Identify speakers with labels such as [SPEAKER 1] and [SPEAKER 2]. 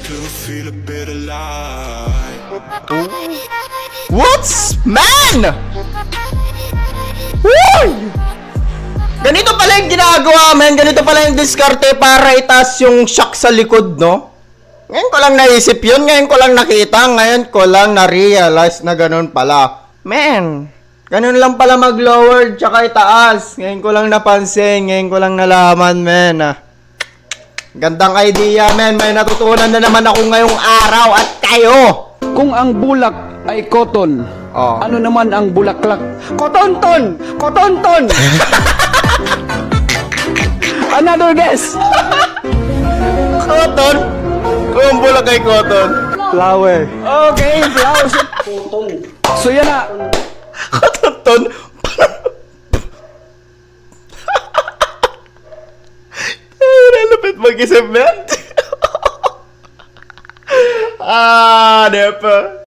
[SPEAKER 1] to feel a bit alive.
[SPEAKER 2] What's man? Uy! Ganito pala yung ginagawa, man. Ganito pala yung diskarte para itaas yung shock sa likod, no? Ngayon ko lang naisip yun. Ngayon ko lang nakita. Ngayon ko lang na-realize na ganun pala. Man, ganun lang pala mag-lower tsaka itaas. Ngayon ko lang napansin. Ngayon ko lang nalaman, man. Gandang idea, man. May natutunan na naman ako ngayong araw at kayo.
[SPEAKER 3] Kung ang bulak ay cotton, ano naman ang bulaklak? Kotonton! Kotonton! Another guess!
[SPEAKER 2] Cotton? Kung bulak kay cotton.
[SPEAKER 3] Flower. Okay, flower. Cotton. So yan na.
[SPEAKER 2] Cotton? Nalapit mag-isip, man. Depa.